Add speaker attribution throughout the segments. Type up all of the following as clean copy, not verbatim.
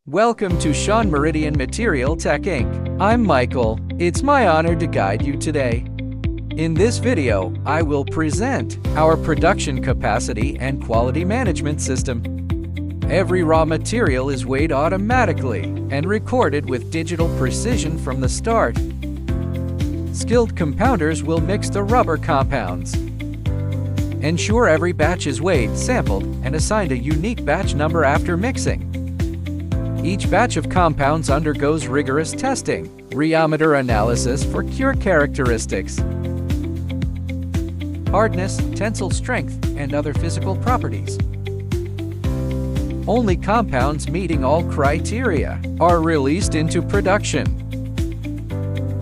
Speaker 1: Welcome to Sean Meridian Material Tech Inc. I'm Michael. It's my honor to guide you today. In this video, I will present our production capacity and quality management system. Every raw material is weighed automatically and recorded with digital precision from the start. Skilled compounders will mix the rubber compounds. Ensure every batch is weighed, sampled, and assigned a unique batch number after mixing. Each batch of compounds undergoes rigorous testing, rheometer analysis for cure characteristics, hardness, tensile strength, and other physical properties. Only compounds meeting all criteria are released into production.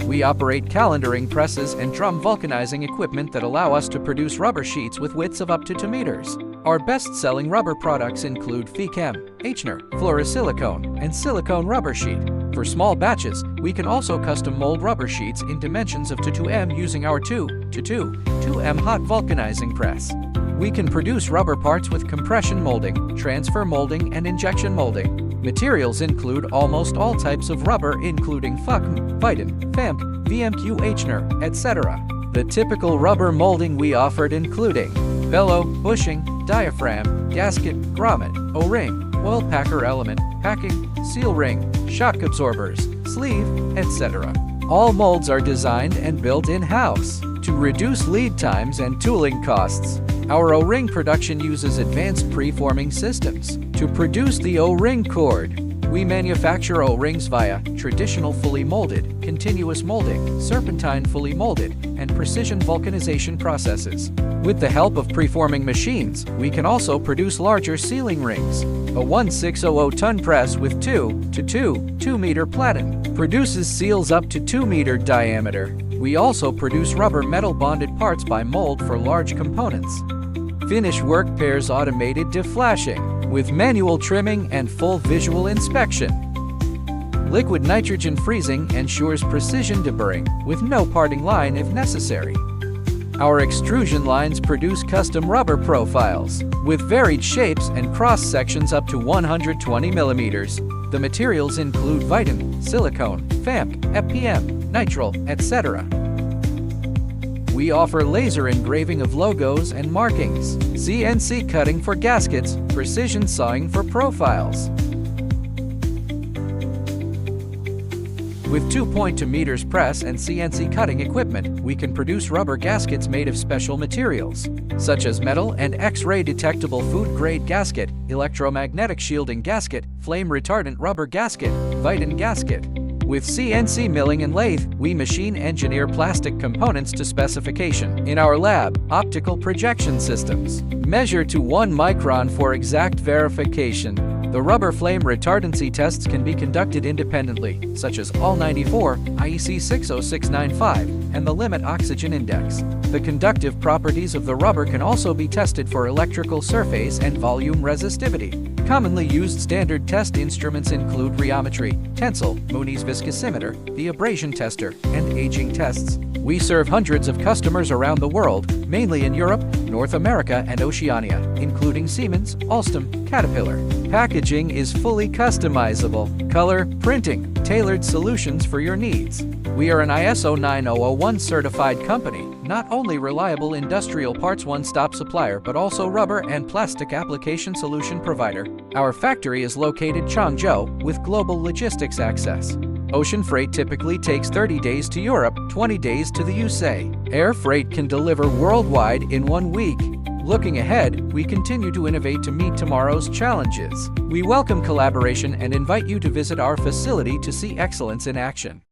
Speaker 1: We operate calendaring presses and drum vulcanizing equipment that allow us to produce rubber sheets with widths of up to 2 meters. Our best-selling rubber products include FECAM, H-NER, Fluorosilicone, and silicone rubber sheet. For small batches, we can also custom mold rubber sheets in dimensions of 2M using our 2M hot vulcanizing press. We can produce rubber parts with compression molding, transfer molding, and injection molding. Materials include almost all types of rubber including FUCM, Vitin, FAMP, VMQ, H-NER, etc. The typical rubber molding we offered including bellow, bushing, diaphragm, gasket, grommet, O-ring, oil packer element, packing, seal ring, shock absorbers, sleeve, etc. All molds are designed and built in-house to reduce lead times and tooling costs. Our O-ring production uses advanced preforming systems to produce the O-ring cord. We manufacture O-rings via traditional fully molded, continuous molding, serpentine fully molded, and precision vulcanization processes. With the help of preforming machines, we can also produce larger sealing rings. A 1600-ton press with 2-2 platen produces seals up to 2-meter diameter. We also produce rubber metal bonded parts by mold for large components. Finish work pairs automated deflashing with manual trimming and full visual inspection. Liquid nitrogen freezing ensures precision deburring with no parting line if necessary. Our extrusion lines produce custom rubber profiles with varied shapes and cross sections up to 120 millimeters. The materials include Vitin, silicone, FAMP, FPM, nitrile, etc. We offer laser engraving of logos and markings, CNC cutting for gaskets, precision sawing for profiles. With 2.2 meters press and CNC cutting equipment, we can produce rubber gaskets made of special materials, such as metal and X-ray detectable food-grade gasket, electromagnetic shielding gasket, flame retardant rubber gasket, Vitin gasket. With CNC milling and lathe, we machine engineer plastic components to specification. In our lab, optical projection systems measure to 1 micron for exact verification. The rubber flame retardancy tests can be conducted independently, such as AL94, IEC 60695, and the limit oxygen index. The conductive properties of the rubber can also be tested for electrical surface and volume resistivity. Commonly used standard test instruments include rheometry, tensile, Mooney's viscosimeter, the abrasion tester, and aging tests. We serve hundreds of customers around the world, mainly in Europe, North America, and Oceania, including Siemens, Alstom, Caterpillar. Packaging is fully customizable. Color, printing, tailored solutions for your needs. We are an ISO 9001 certified company, not only reliable industrial parts one-stop supplier, but also rubber and plastic application solution provider. Our factory is located in Changzhou with global logistics access. Ocean freight typically takes 30 days to Europe, 20 days to the USA. Air freight can deliver worldwide in 1 week. Looking ahead, we continue to innovate to meet tomorrow's challenges. We welcome collaboration and invite you to visit our facility to see excellence in action.